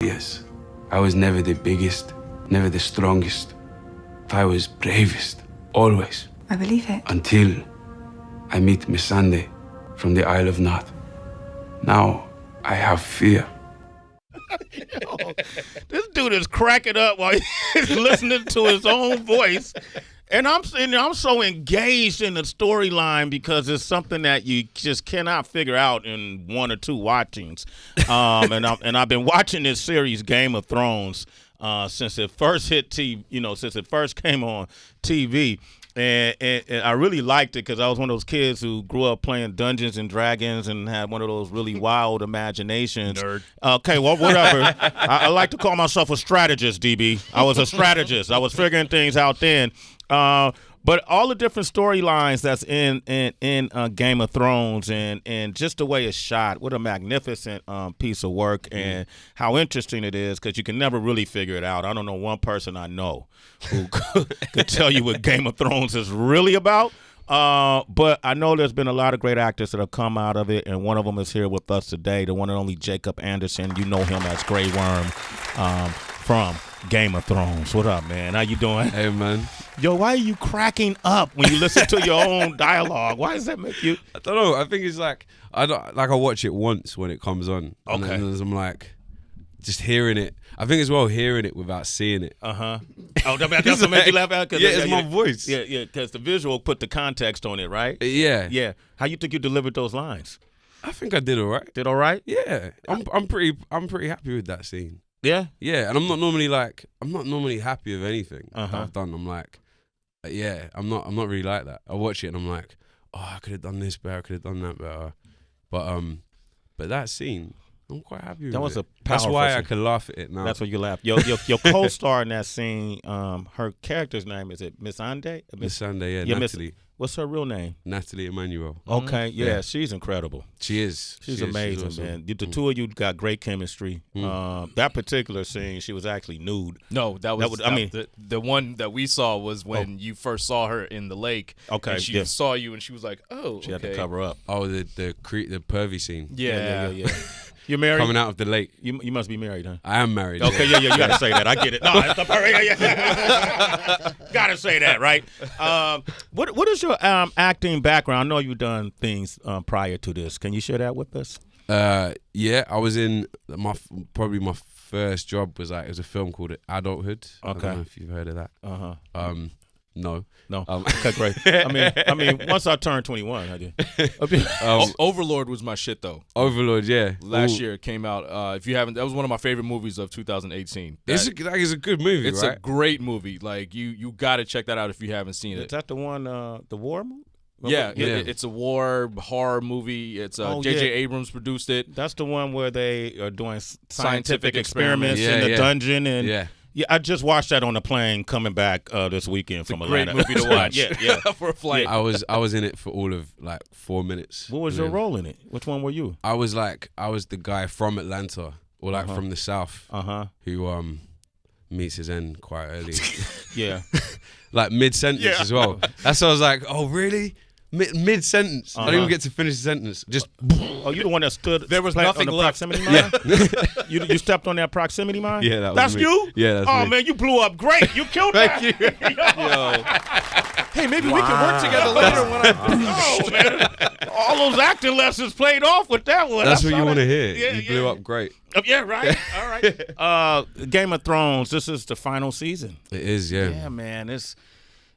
Yes, I was never the biggest, never the strongest. I was bravest, always. I believe it. Until I meet Miss Sunday from the Isle of Knot. Now I have fear. Yo, this dude is cracking up while he's listening to his own voice. And I'm so engaged in the storyline because it's something that you just cannot figure out in one or two watchings. And I've been watching this series, Game of Thrones, since it first hit TV. Since it first came on TV. And I really liked it because I was one of those kids who grew up playing Dungeons and Dragons and had one of those really wild imaginations. Nerd. Okay, well, whatever. I like to call myself a strategist, DB. I was a strategist. I was figuring things out then. But all the different storylines that's in Game of Thrones and just the way it's shot, what a magnificent piece of work and how interesting it is because you can never really figure it out. I don't know one person I know who could tell you what Game of Thrones is really about. But I know there's been a lot of great actors that have come out of it, and one of them is here with us today, the one and only Jacob Anderson. You know him as Grey Worm from Game of Thrones. What up, man? How you doing? Hey, man. Yo, why are you cracking up when you listen to your own dialogue? Why does that make you? I don't know. I think it's like I watch it once when it comes on. Okay. And then I'm like, just hearing it. I think as well hearing it without seeing it. Oh, that's what made you laugh out? Yeah, it's my voice. Yeah, because the visual put the context on it, right? Yeah. Yeah. How you think you delivered those lines? I think I did all right. Did all right? Yeah. I'm pretty happy with that scene. Yeah. Yeah, and I'm not normally happy with anything that I've done. I'm like, yeah, I'm not really like that. I watch it and I'm like, oh, I could have done this better, I could have done that better. But that scene, I'm quite happy with it. That was a powerful That's why scene. I can laugh at it now. That's why you laugh. Your co-star in that scene, her character's name, is it Miss Ande? Miss Sunday, Yeah, Natalie. What's her real name? Natalie Emmanuel. Okay, yeah, she's incredible. She is. She's amazing, awesome. man. The two of you got great chemistry. That particular scene, she was actually nude. No, the one that we saw was when you first saw her in the lake. Okay, and she saw you and she was like, "Oh, she had to cover up." Oh, the pervy scene. Yeah. You're married? Coming out of the lake. You must be married, huh? I am married. Okay, yeah, you gotta say that. I get it. No, it's the gotta say that, right? What is your acting background? I know you've done things prior to this. Can you share that with us? Yeah, I was in probably my first job was it was a film called Adulthood. Okay. I don't know if you've heard of that. No. Okay, great. I mean, once I turned 21, I did. Overlord was my shit though. Overlord, yeah. Last year it came out. If you haven't, that was one of my favorite movies of 2018. It's a good movie. It's right? a great movie. Like you got to check that out if you haven't seen it. Is that the one, the war movie? Yeah. It's a war horror movie. It's J.J. Abrams produced it. That's the one where they are doing scientific experiments Yeah, in the dungeon and. Yeah, I just watched that on the plane coming back this weekend from Atlanta. Great movie to watch. yeah. For a flight. I was in it for all of like 4 minutes. What was your role in it? Which one were you? I was the guy from Atlanta or from the South who meets his end quite early. Yeah. Like mid-sentence as well. That's why I was like, oh really? Mid-sentence. I didn't even get to finish the sentence. Just. Oh, you the one that stood. There was on nothing the left. proximity mine? You stepped on that proximity mine? Yeah, that was That's me. you? Yeah, that's Oh me. man, you blew up great. You killed that. Thank you. Yo. Hey, maybe we can work together later when Oh man, all those acting lessons played off with that one. That's what you want to hear. Yeah, you blew up great. Yeah, right. All right. Game of Thrones. This is the final season. It is, yeah. Yeah, man. It's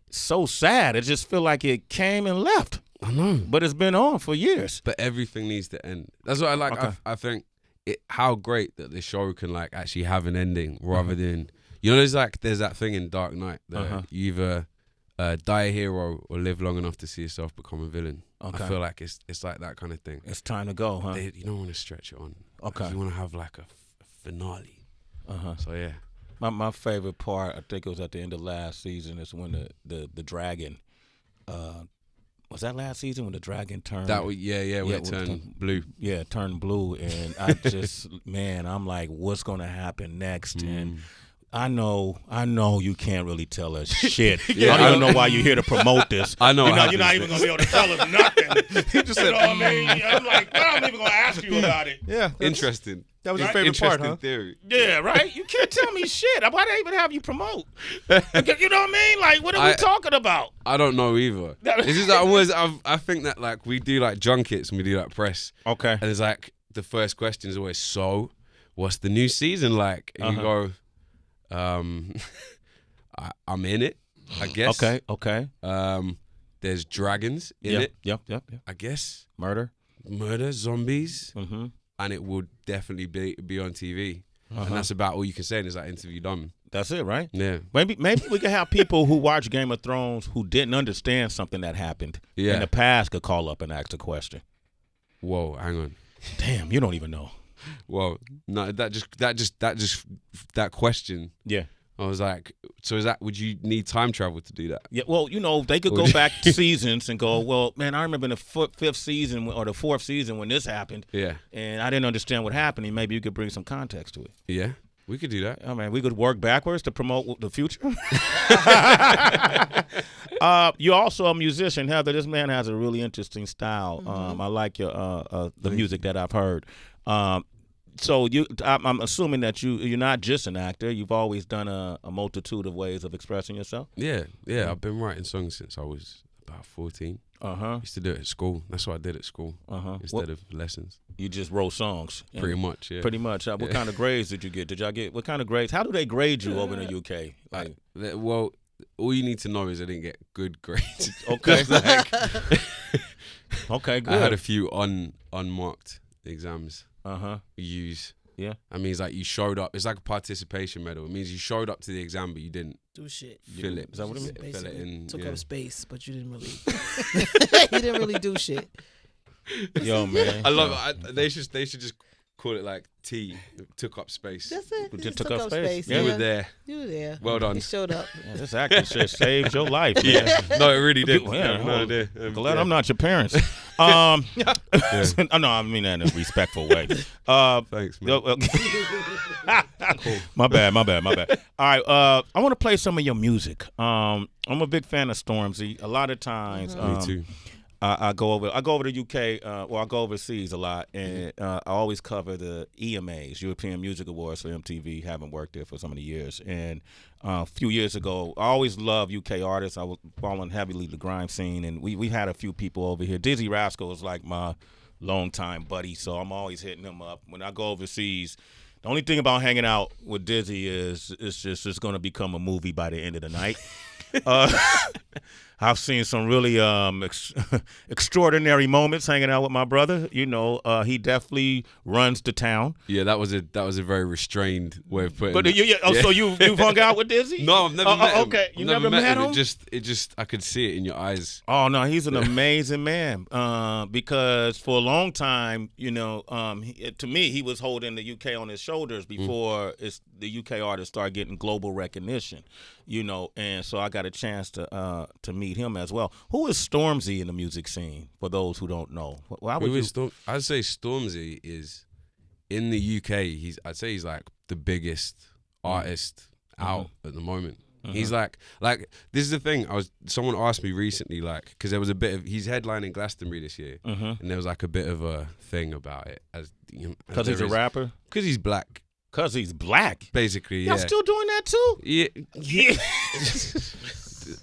so sad. It just feel like it came and left. I know. But it's been on for years. But everything needs to end. That's what I like. Okay. I think how great that the show can like actually have an ending rather than there's that thing in Dark Knight that you either die a hero or live long enough to see yourself become a villain. Okay. I feel like it's like that kind of thing. It's time to go, huh? You don't want to stretch it on. Okay. You want to have like a finale. So yeah. My favorite part, I think it was at the end of last season, is when the dragon. Was that last season when the dragon turned? When it turned blue. Yeah, it turned blue, and I just I'm like, what's gonna happen next? And I know you can't really tell us shit. I don't even know why you're here to promote this. I know you're not even gonna be able to tell us nothing. He just said, I mean, I'm like, well, I'm even gonna ask you about it. Yeah. Interesting. That was your favorite part, huh? Theory. Yeah, right? You can't tell me shit. Why they even have you promote? You know what I mean? Like, what are we talking about? I don't know either. It's just I think that like we do like junkets and we do like press. Okay. And it's like the first question is always, so what's the new season like? And you go, I'm in it, I guess. Okay. There's dragons in it. Yep. I guess. Murder, zombies. Mm-hmm. And it would definitely be on TV. And that's about all you can say in is that interview done. That's it, right? Yeah. Maybe we could have people who watch Game of Thrones who didn't understand something that happened in the past could call up and ask a question. Whoa, hang on. Damn, you don't even know. Whoa, no, that question. Yeah. I was like, so would you need time travel to do that? Yeah, well, they could go back seasons and go, well, man, I remember in the fifth season or the fourth season when this happened. Yeah. And I didn't understand what happened. And maybe you could bring some context to it. Yeah, we could do that. I mean, we could work backwards to promote the future. You're also a musician, Heather. This man has a really interesting style. I like your the music that I've heard. So I'm assuming that you're not just an actor. You've always done a multitude of ways of expressing yourself. Yeah. I've been writing songs since I was about 14. Used to do it at school. That's what I did at school. Instead of lessons. You just wrote songs. Pretty much, yeah. Pretty much. What kind of grades did you get? Did y'all get what kind of grades? How do they grade you over in the UK? Like, well, all you need to know is I didn't get good grades. Okay. Okay, good. I had a few unmarked exams. Use. Yeah. I mean, it's like you showed up. It's like a participation medal. It means you showed up to the exam, but you didn't do shit. Fill it. Is that what it means? Fill it in. Took up space, but you didn't really. You didn't really do shit. Yo, man. I love it. They should just call it like T. Took up space. That's it. You Just took up space. You were there. You were there. Well done. You showed up. Yeah, this acting shit saved your life. Man. Yeah. No, it really did. Yeah, no idea. Glad I'm not your parents. No, I mean that in a respectful way. Thanks, man. Cool. My bad. All right, I want to play some of your music. I'm a big fan of Stormzy. A lot of times, me too. I go over the UK, I go overseas a lot, and I always cover the EMAs, European Music Awards for MTV. Haven't worked there for so many years, and a few years ago, I always loved UK artists. I was following heavily the grime scene, and we had a few people over here. Dizzy Rascal is like my longtime buddy, so I'm always hitting him up. When I go overseas, the only thing about hanging out with Dizzy is it's going to become a movie by the end of the night. I've seen some really extraordinary moments hanging out with my brother. He definitely runs the town. Yeah, that was a very restrained way of putting it. But so you've hung out with Dizzy? No, I've never met him. Okay, you never met him? It just I could see it in your eyes. Oh no, he's an amazing man. Because for a long time, to me, he was holding the UK on his shoulders before the UK artists started getting global recognition. And so I got a chance to meet him as well. Who is Stormzy in the music scene? For those who don't know, I'd say Stormzy is in the UK. I'd say he's like the biggest artist out at the moment. He's like this is the thing. Someone asked me recently, like, because there was a bit of he's headlining Glastonbury this year, and there was like a bit of a thing about it because he's a rapper. Because he's black. Because he's black. Basically, yeah. Y'all still doing that too? Yeah.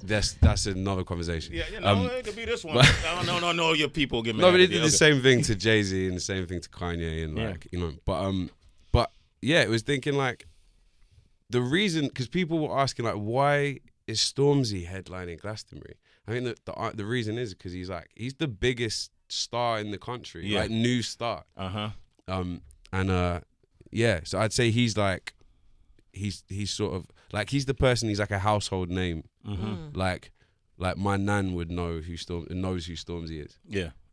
That's another conversation. Yeah, it could be this one. No, your people get mad. No, but it did the same thing to Jay-Z and the same thing to Kanye and but yeah, it was thinking like the reason, because people were asking like, why is Stormzy headlining Glastonbury? I think that the reason is because he's the biggest star in the country, like new star. Yeah, so I'd say he's like, he's sort of like, he's the person. He's like a household name. Like my nan would know knows who Stormzy is.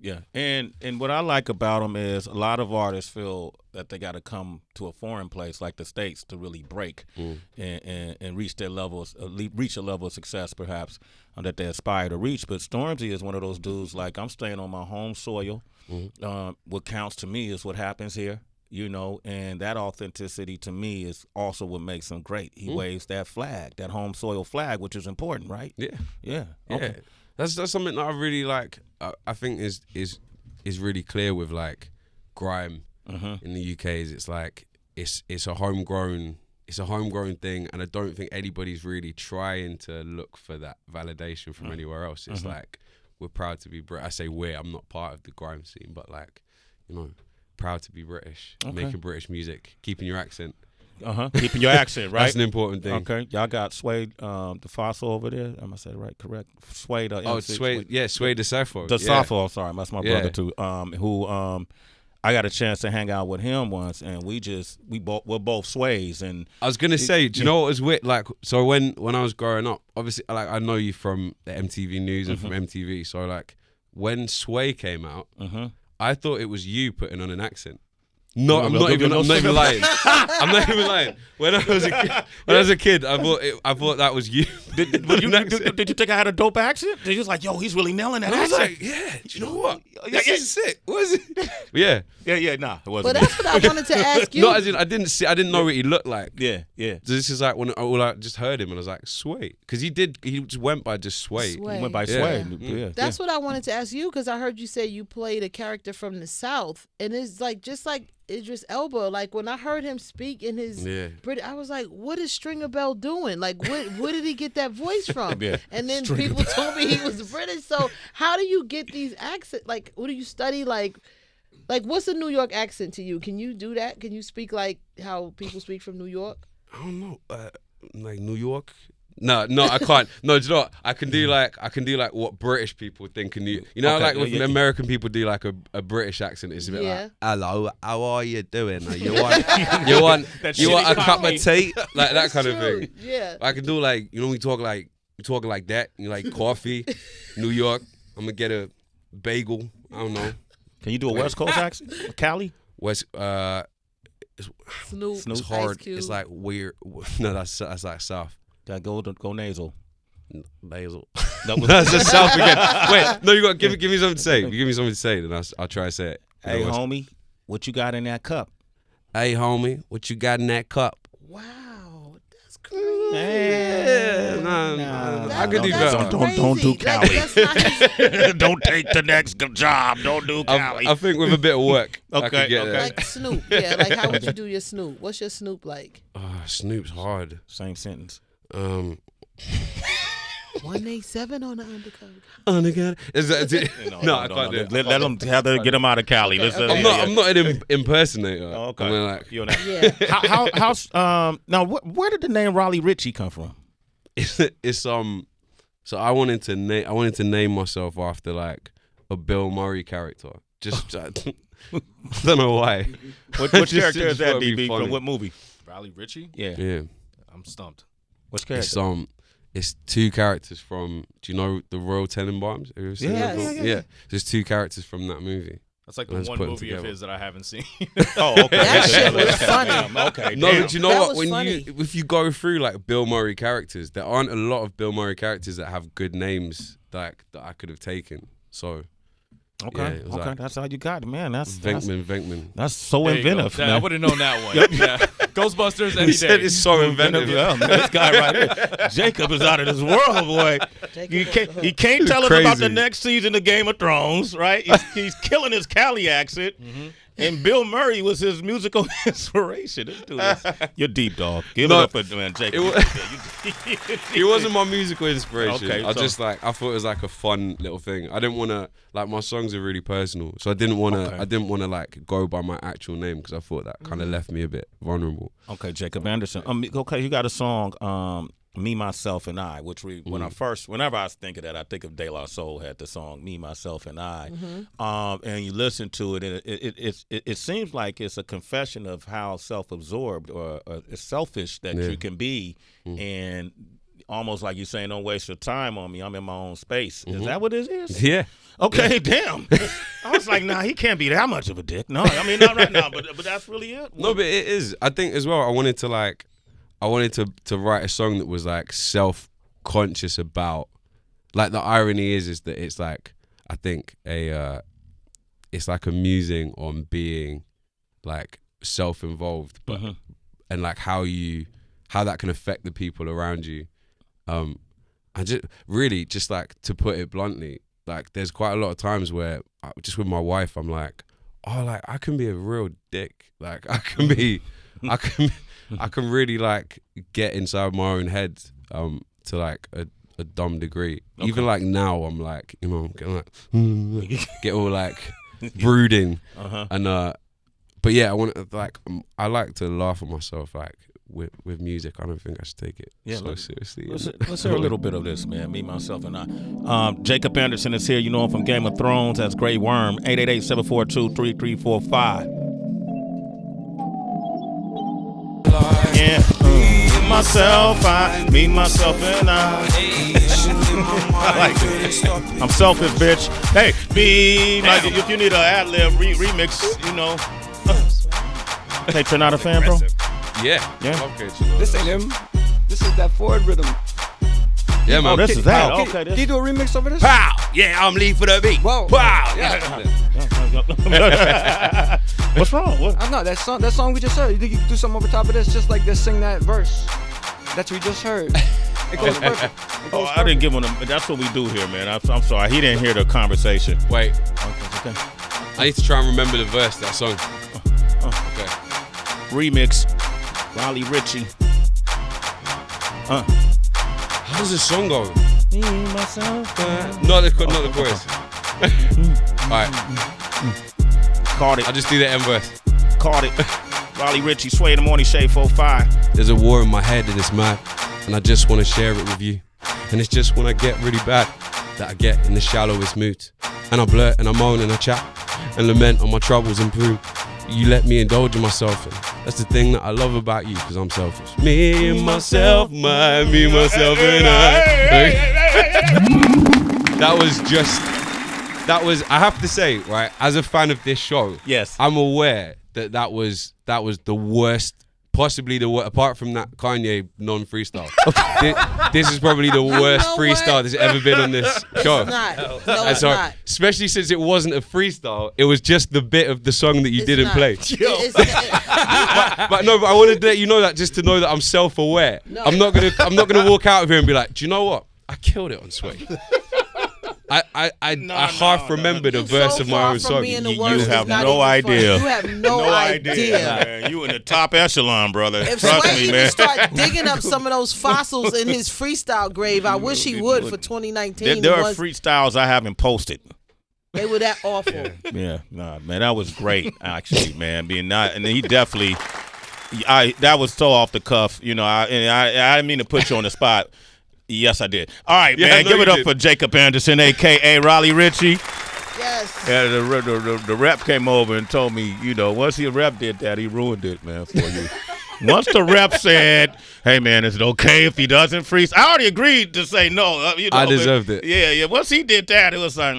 Yeah. And what I like about him is a lot of artists feel that they got to come to a foreign place like the States to really break and reach their levels, reach a level of success perhaps that they aspire to reach. But Stormzy is one of those dudes like, I'm staying on my home soil. What counts to me is what happens here. And that authenticity to me is also what makes him great. He waves that flag, that home soil flag, which is important, right? Yeah. Okay. That's something that I really like. I think is really clear with like grime in the UK is it's like it's a homegrown thing, and I don't think anybody's really trying to look for that validation from anywhere else. It's like we're proud to be British. I say we're. I'm not part of the grime scene, but like, you know, proud to be British, making British music, keeping your accent. Keeping your accent, right? That's an important thing. Okay, y'all got Sway, the fossil over there. Am I saying it right? Correct. Sway, the MC, Sway the Safo. The Safo, sorry, that's my brother too. Who I got a chance to hang out with him once, and we're both Sways. And I was gonna say, do you know what was weird? Like, so when I was growing up, obviously, like I know you from the MTV News and from MTV. So like, when Sway came out, I thought it was you putting on an accent. No, I'm not even lying. I'm not even lying. When I was a kid, I thought that was you. Did you think I had a dope accent? They was like, yo, he's really nailing that I was accent. like, yeah. Do you know what? This is sick. What is it? Yeah. Nah, it wasn't. But that's what I wanted to ask you. No, as in, I didn't know what he looked like. Yeah. So this is like when I just heard him and I was like, Sway, because he just went by just Sway. Sway. He went by Yeah. Sway. That's what I wanted to ask you, because I heard you say you played a character from the South, and it's like just like Idris Elba. Like when I heard him speak in his Brit, I was like, what is Stringer Bell doing? Like where did he get that voice from? And then people told me he was British. So how do you get these accents? Like, what do you study? Like what's a New York accent to you? Can you do that? Can you speak like how people speak from New York? I don't know. Like New York. No, I can't. No, do you know what? I can do like what British people think. You know, Okay, like when American people do like a British accent, it's a bit like, hello, how are you doing? You want a cup of tea, like that kind of thing. Yeah, I can do like, you know, we talk like that. You like coffee, New York. I'm gonna get a bagel. I don't know. Can you do a West Coast accent? Cali? West. Snoop. It's hard. It's like weird. No, that's like South. Gotta go nasal. Nasal. That's just South again. Wait, no, you got give me something to say. You give me something to say, then I'll try to say it. Hey, homie, what you got in that cup? Hey, homie, what you got in that cup? Wow, that's crazy. Nah. I could do better. Don't do Cali. That's not his, Don't take the next job. Don't do Cali. I think with a bit of work, I could get there. like Snoop. Yeah, like how would you do your Snoop? What's your Snoop like? Snoop's hard. Same sentence. 187 on the undercover. Undercover. No, I can't do it. Let them get them out of Cali. I'm not an impersonator. Oh, okay. I mean, like, You're not. Yeah. Now where did the name Raleigh Ritchie come from? it's So I wanted to name myself after like a Bill Murray character. Just I don't know why. What character is that, DB? From what movie? Raleigh Ritchie? Yeah. I'm stumped. What's character? It's two characters from. Do you know the Royal Tenenbaums? Have you ever seen that film? Yeah. There's two characters from that movie. That's like the one movie of his that I haven't seen. Oh, okay. That shit was funny. Okay. No, damn. but you know That what? was When funny. if you go through like Bill Murray characters, there aren't a lot of Bill Murray characters that have good names that I could have taken. So. Okay, Yeah, it was like that's how you got it, man. That's Venkman. That's so There you go. inventive, Yeah, man. I would have known that one. Yeah. Ghostbusters any He said day. it's so inventive. Yeah, man, this guy right here, Jacob is out of this world, boy. He can't tell us about the Crazy. next season of Game of Thrones, right? He's killing his Cali accent. And Bill Murray was his musical inspiration. This dude you're deep, dog. Give it up for man, Jacob. It wasn't my musical inspiration. Okay, I so- just I thought it was like a fun little thing. I didn't want to my songs are really personal, so I didn't want to like go by my actual name because I thought that kind of left me a bit vulnerable. Okay, Jacob Anderson. Okay, you got a song, Me, Myself, and I, which whenever I think of that, I think of De La Soul had the song Me, Myself, and I. And you listen to it, and it seems like it's a confession of how self-absorbed or selfish that you can be, and almost like you're saying, don't waste your time on me. I'm in my own space. Is that what it is? Yeah. Okay, damn. I was like, nah, he can't be that much of a dick. No, I mean, not right now, but that's really it. No, but it is. I think as well. I wanted to write a song that was like self-conscious about. Like the irony is that it's like I think it's like amusing on being like self-involved, but and like how that can affect the people around you. I just like to put it bluntly, like there's quite a lot of times where just with my wife, I'm like, oh, like I can be a real dick. Like I can be, I can really like get inside my own head to like a dumb degree. Okay. Even like now, I'm like, you know, getting like get all like brooding and but yeah, I like to laugh at myself like with music. I don't think I should take it so seriously. Let's hear a little bit of this, man. Me, myself, and I. Jacob Anderson is here. You know him from Game of Thrones. That's Grey Worm. 888-742-3345. Yeah. Myself, me, myself, and I. I like it. I'm selfish, bitch. Hey, me, like, if you need an ad-lib remix, you know. Hey, you're not a fan, bro? Yeah. Okay, this ain't him. This is that Ford rhythm. Yeah, man. Oh, this is that. Okay. Okay, Can you do a remix over this? Pow! Yeah, I'm lead for the beat. Whoa. Pow! Yeah. What's wrong? What? I know that song we just heard. You think you can do something over top of this, just like this, sing that verse that we just heard? It goes perfect. I didn't give him a. That's what we do here, man. I'm sorry. He didn't hear the conversation. Wait. Okay. I need to try and remember the verse of that song. Okay. Remix. Raleigh Ritchie. How does this song go? Me, myself. Not the chorus. Alright. Caught it. I'll just do the end verse. Caught it. Raleigh Ritchie, Sway in the Morning Shade 4-5. There's a war in my head and it's mad, and I just want to share it with you. And it's just when I get really bad that I get in the shallowest mood. And I blurt and I moan and I chat and lament on my troubles and prove you let me indulge in myself. And that's the thing that I love about you, because I'm selfish. Me and myself, me, myself and I. That was, I have to say, right, as a fan of this show, yes, I'm aware that was the worst, possibly the worst, apart from that Kanye non-freestyle. This is probably the worst freestyle that's ever been on this show. It's not. No, it's not. Especially since it wasn't a freestyle, it was just the bit of the song that you didn't play. But I wanted to let you know that, just to know that I'm self-aware. No. I'm not gonna walk out of here and be like, do you know what? I killed it on Sway. I half remembered a verse of my own song. You have no idea. You have no idea. Man. You in the top echelon, brother. If Trust Sway me, man. start digging up some of those fossils in his freestyle grave, I wish he would for 2019. There are freestyles I haven't posted. They were that awful. Yeah, nah, man, that was great, actually, man. And he definitely, that was so off the cuff, you know. I didn't mean to put you on the spot. Yes, I did. All right, man. Give it up for Jacob Anderson, a.k.a. Raleigh Ritchie. Yes. Yeah, the rep came over and told me, you know, once the rep did that, he ruined it, man, for you. Once the rep said, hey, man, is it okay if he doesn't freeze? I already agreed to say no. You know, I deserved it. Yeah. Once he did that, it was like,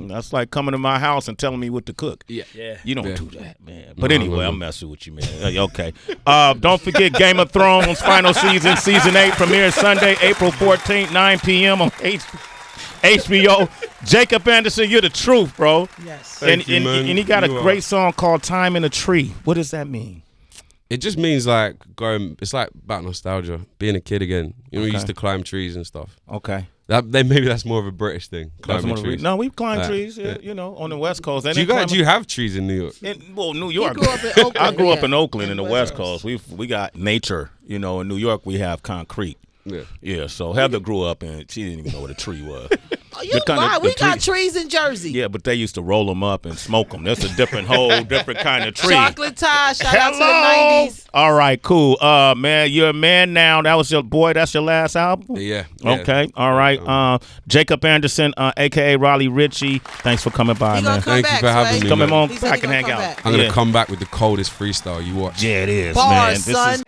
that's like coming to my house and telling me what to cook. Yeah. You don't do that, man. But anyway, I'm messing with you, man. Okay. Don't forget Game of Thrones final season, season 8 premieres Sunday, April 14th, 9 p.m. on HBO. Jacob Anderson, you're the truth, bro. Yes. And he got a great song called Time in a Tree. What does that mean? It just means like it's like about nostalgia, being a kid again. You know, we used to climb trees and stuff. Okay. Maybe that's more of a British thing. Climbing trees. No, we've climbed trees, you know, on the West Coast. Do you have trees in New York? New York. Grew up in Oakland, I grew up in Oakland in the West Coast. We got nature, you know. In New York, we have concrete. Yeah. So Heather grew up and she didn't even know what a tree was. We got trees in Jersey. Yeah, but they used to roll them up and smoke them. That's a different kind of tree. Chocolate tie. Shout out to the 90s. All right, cool. Man, you're a man now. That was your boy. That's your last album? Yeah. Okay. All right. Jacob Anderson, a.k.a. Raleigh Ritchie. Thanks for coming by, man. Thank you for having me. Coming on back and hang out. I'm going to come back with the coldest freestyle you watch. Yeah, it is, Bars, man. son.